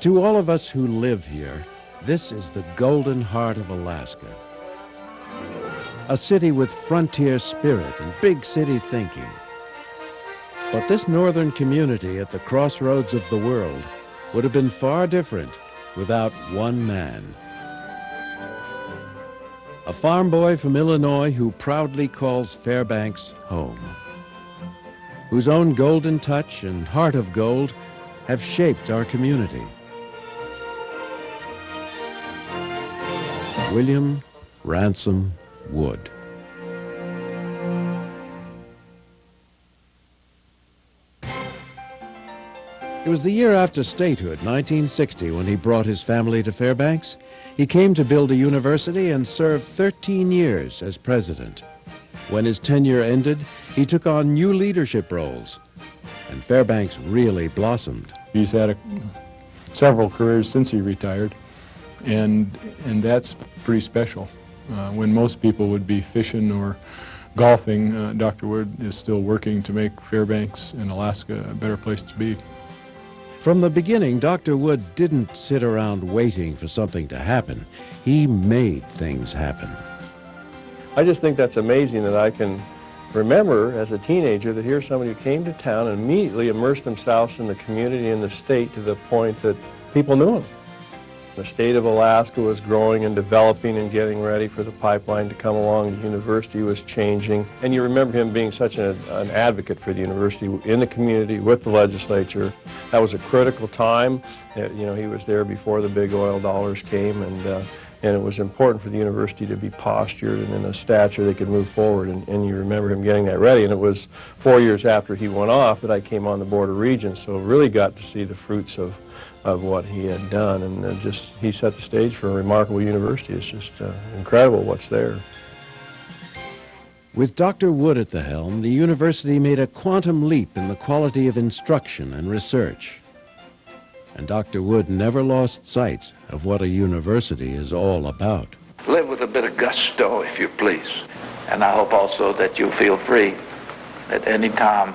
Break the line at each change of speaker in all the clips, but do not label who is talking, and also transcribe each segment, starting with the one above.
To all of us who live here, this is the golden heart of Alaska. A city with frontier spirit and big city thinking. But this northern community at the crossroads of the world would have been far different without one man. A farm boy from Illinois who proudly calls Fairbanks home, whose own golden touch and heart of gold have shaped our community. William Ransom Wood. It was the year after statehood, 1960, when he brought his family to Fairbanks. He came to build a university and served 13 years as president. When his tenure ended, he took on new leadership roles, and Fairbanks really blossomed.
He's had several careers since he retired, and that's pretty special. When most people would be fishing or golfing, Dr. Wood is still working to make Fairbanks and Alaska a better place to be.
From the beginning, Dr. Wood didn't sit around waiting for something to happen. He made things happen.
I just think that's amazing that I can remember as a teenager that here's somebody who came to town and immediately immersed themselves in the community and the state to the point that people knew him. The state of Alaska was growing and developing and getting ready for the pipeline to come along. The university was changing. And you remember him being such an advocate for the university in the community with the legislature. That was a critical time. You know, he was there before the big oil dollars came, and it was important for the university to be postured and in a stature they could move forward. And you remember him getting that ready. And it was 4 years after he went off that I came on the Board of Regents, so really got to see the fruits of what he had done, and he set the stage for a remarkable university. It's just incredible what's there.
With Dr. Wood at the helm, the university made a quantum leap in the quality of instruction and research. And Dr. Wood never lost sight of what a university is all about.
Live with a bit of gusto, if you please. And I hope also that you'll feel free at any time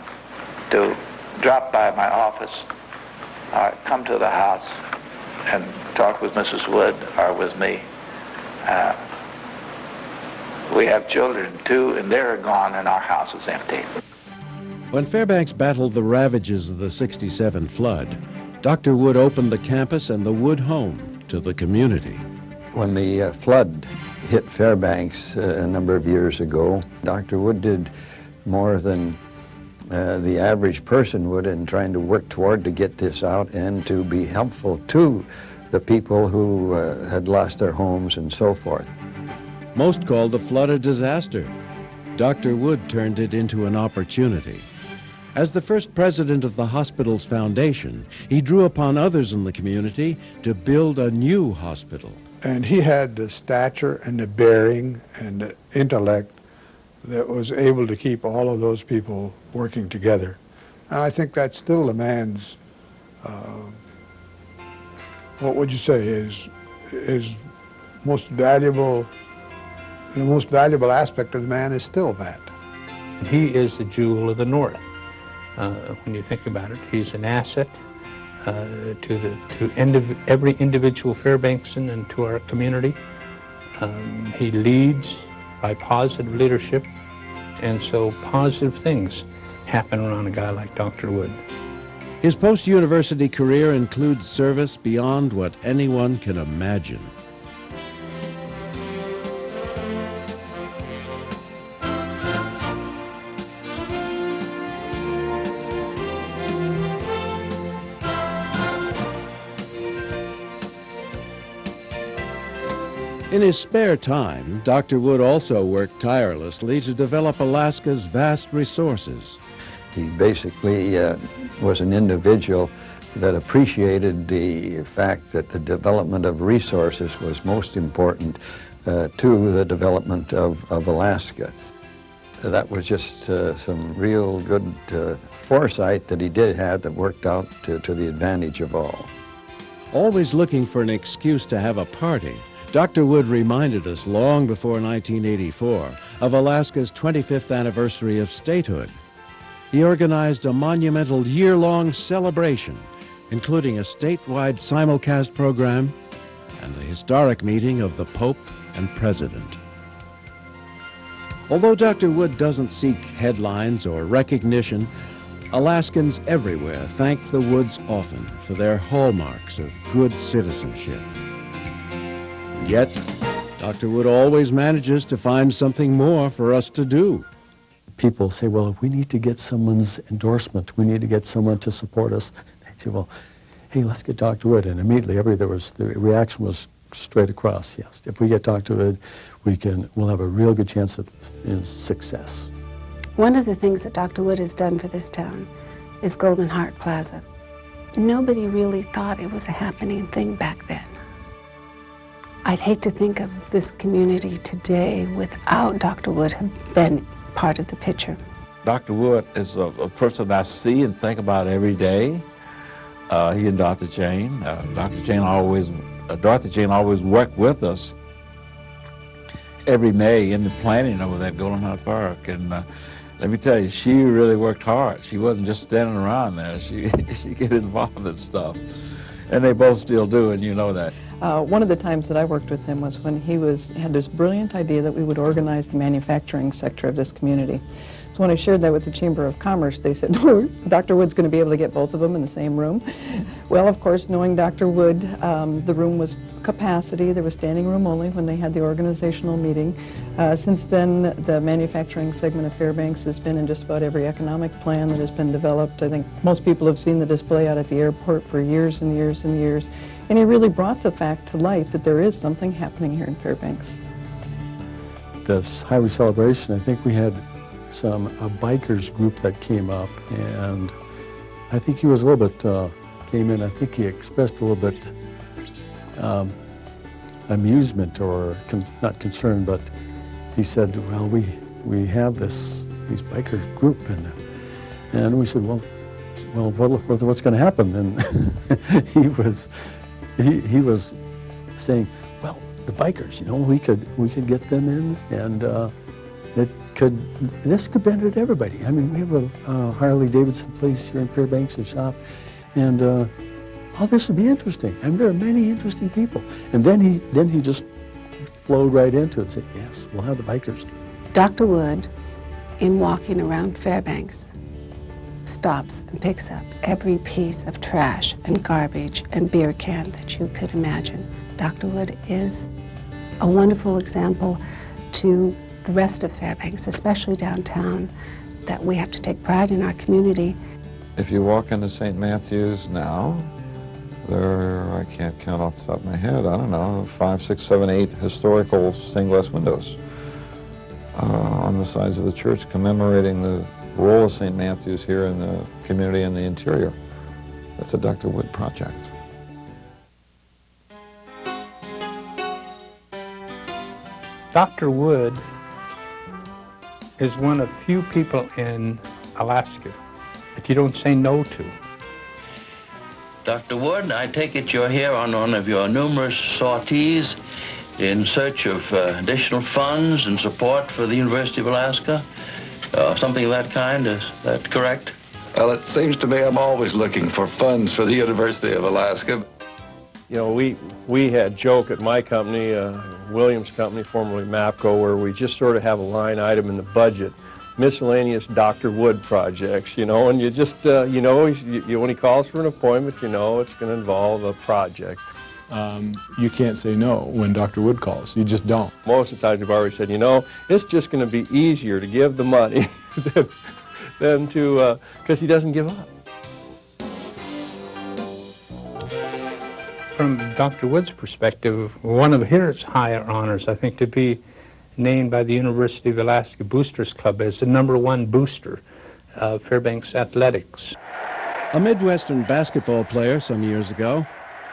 to drop by my office or come to the house and talk with Mrs. Wood or with me. We have children too, and they're gone and our house is empty.
When Fairbanks battled the ravages of the '67 flood, Dr. Wood opened the campus and the Wood home to the community.
When the flood hit Fairbanks a number of years ago, Dr. Wood did more than the average person would in trying to work toward to get this out and to be helpful to the people who had lost their homes and so forth.
Most called the flood a disaster. Dr. Wood turned it into an opportunity. As the first president of the hospital's foundation, he drew upon others in the community to build a new hospital.
And he had the stature and the bearing and the intellect that was able to keep all of those people working together. And I think that's still the man's, what would you say, his most valuable, the most valuable aspect of the man is still that.
He is the jewel of the North. When you think about it, he's an asset to every individual Fairbanksan and to our community. He leads by positive leadership, and so positive things happen around a guy like Dr. Wood.
His post-university career includes service beyond what anyone can imagine. In his spare time, Dr. Wood also worked tirelessly to develop Alaska's vast resources.
He basically was an individual that appreciated the fact that the development of resources was most important to the development of Alaska. That was just some real good foresight that he did have that worked out to the advantage of all.
Always looking for an excuse to have a party, Dr. Wood reminded us long before 1984 of Alaska's 25th anniversary of statehood. He organized a monumental year-long celebration including a statewide simulcast program and the historic meeting of the Pope and President. Although Dr. Wood doesn't seek headlines or recognition, Alaskans everywhere thank the Woods often for their hallmarks of good citizenship. And yet, Dr. Wood always manages to find something more for us to do.
People say, well, we need to get someone's endorsement. We need to get someone to support us. They say, well, hey, let's get Dr. Wood. And immediately the reaction was straight across, yes. If we get Dr. Wood, we'll have a real good chance of success.
One of the things that Dr. Wood has done for this town is Golden Heart Plaza. Nobody really thought it was a happening thing back then. I'd hate to think of this community today without Dr. Wood have been part of the picture.
Dr. Wood is a person I see and think about every day. He and Dorothy Jane. Dorothy Jane always worked with us every May in the planning of that Golden Heart Park. And let me tell you, she really worked hard. She wasn't just standing around there. She get involved in stuff. And they both still do, and you know that.
One of the times that I worked with him was when he had this brilliant idea that we would organize the manufacturing sector of this community. So when I shared that with the Chamber of Commerce, they said, oh, Dr. Wood's going to be able to get both of them in the same room. Well, of course, knowing Dr. Wood, the room was capacity. There was standing room only when they had the organizational meeting. Since then, the manufacturing segment of Fairbanks has been in just about every economic plan that has been developed. I think most people have seen the display out at the airport for years and years and years. And he really brought the fact to light that there is something happening here in Fairbanks.
This highway celebration, I think we had a bikers group that came up, and I think he was a little bit, came in, I think he expressed a little bit amusement or not concern, but he said, well, we have these biker group, and we said, well, what's going to happen? And he was saying, well, the bikers, you know, we could get them in, and this could benefit everybody. I mean, we have a Harley-Davidson place here in Fairbanks, a shop, and this would be interesting. I mean, there are many interesting people. And then he just flowed right into it and said, yes, we'll have the bikers.
Dr. Wood, in walking around Fairbanks, stops and picks up every piece of trash and garbage and beer can that you could imagine. Dr. Wood is a wonderful example to the rest of Fairbanks, especially downtown, that we have to take pride in our community.
If you walk into St. Matthew's now, there are, I can't count off the top of my head, I don't know, 5, 6, 7, 8 historical stained glass windows on the sides of the church commemorating the role of St. Matthew's here in the community and the interior. That's a Dr. Wood project.
Dr. Wood is one of few people in Alaska that you don't say no to.
Dr. Wood, I take it you're here on one of your numerous sorties in search of additional funds and support for the University of Alaska, something of that kind, is that correct?
Well, it seems to me I'm always looking for funds for the University of Alaska.
You know, we had joke at my company, Williams Company, formerly MAPCO, where we just sort of have a line item in the budget, miscellaneous Dr. Wood projects, you know, and you just, you know, when he calls for an appointment, you know it's going to involve a project.
You can't say no when Dr. Wood calls. You just don't.
Most of the times we've already said, you know, it's just going to be easier to give the money than to, because he doesn't give up.
From Dr. Wood's perspective, one of his higher honors, I think, to be named by the University of Alaska Boosters Club as the #1 booster of Fairbanks athletics.
A Midwestern basketball player some years ago,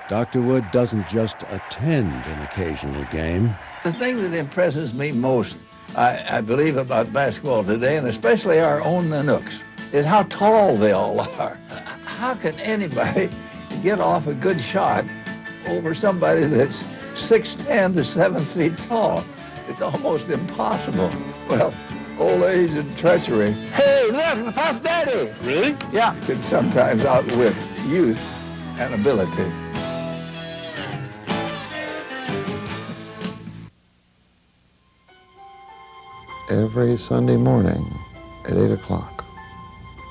Dr. Wood doesn't just attend an occasional game.
The thing that impresses me most, I believe, about basketball today, and especially our own Nanooks, is how tall they all are. How can anybody get off a good shot over somebody that's 6'10" to 7 feet tall? It's almost impossible. Well, old age and treachery. Hey, look, Puff Daddy!
Really?
Yeah. Can sometimes outwit youth.
and ability.
Every Sunday morning at 8 o'clock,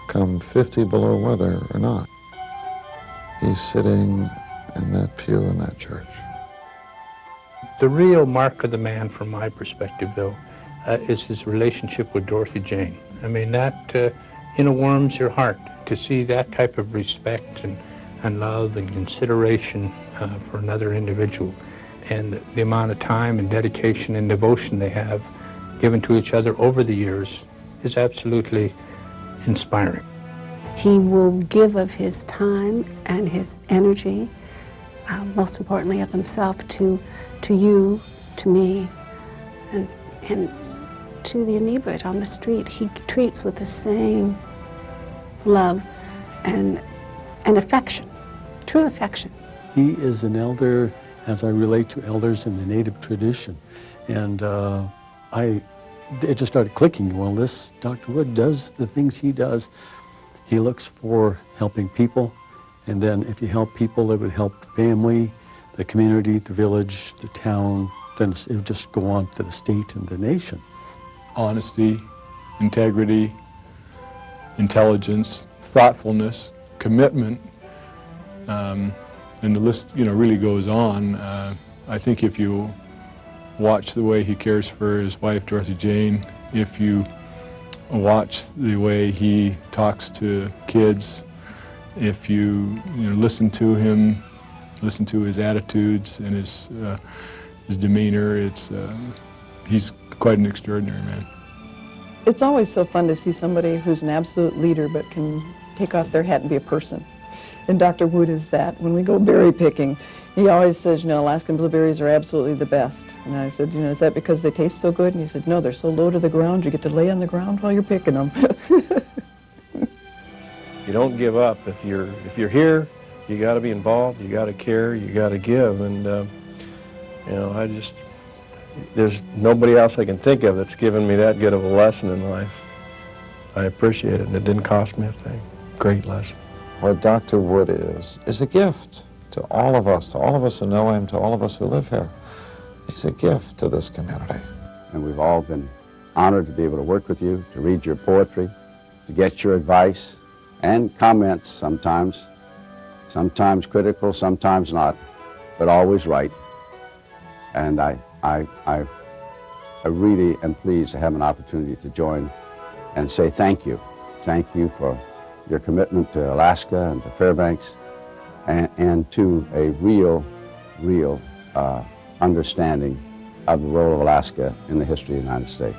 come 50 below weather or not, he's sitting in that pew in that church.
The real mark of the man, from my perspective, though, is his relationship with Dorothy Jane. I mean, that, warms your heart to see that type of respect and love and consideration for another individual. And the amount of time and dedication and devotion they have given to each other over the years is absolutely inspiring.
He will give of his time and his energy, most importantly of himself, to you, to me, and to the inebriate on the street. He treats with the same love and affection, true affection.
He is an elder as I relate to elders in the Native tradition. And it just started clicking. Well, this Dr. Wood does the things he does. He looks for helping people, and then if you help people, it would help the family, the community, the village, the town, then it would just go on to the state and the nation.
Honesty, integrity, intelligence, thoughtfulness, commitment, and the list, really goes on. I think if you watch the way he cares for his wife, Dorothy Jane, if you watch the way he talks to kids, if you, listen to him, listen to his attitudes and his demeanor, he's quite an extraordinary man.
It's always so fun to see somebody who's an absolute leader but can take off their hat and be a person. And Dr. Wood is that. When we go berry picking, he always says, Alaskan blueberries are absolutely the best. And I said, is that because they taste so good? And he said, no, they're so low to the ground, you get to lay on the ground while you're picking them.
You don't give up. If you're here, you got to be involved, you got to care, you got to give. And, there's nobody else I can think of that's given me that good of a lesson in life. I appreciate it, and it didn't cost me a thing. Great lesson.
What Dr. Wood is a gift to all of us who know him, to all of us who live here. He's a gift to this community.
And we've all been honored to be able to work with you, to read your poetry, to get your advice and comments sometimes critical, sometimes not, but always right. And I really am pleased to have an opportunity to join and say thank you. Thank you for your commitment to Alaska and to Fairbanks, and to a real understanding of the role of Alaska in the history of the United States.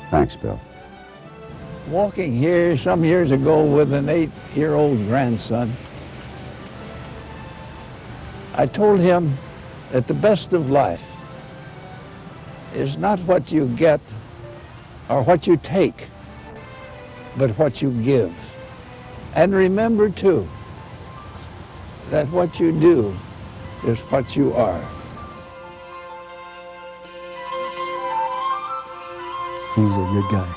Thanks, Bill.
Walking here some years ago with an 8-year-old grandson, I told him that the best of life is not what you get or what you take, but what you give. And remember, too, that what you do is what you are.
He's a good guy.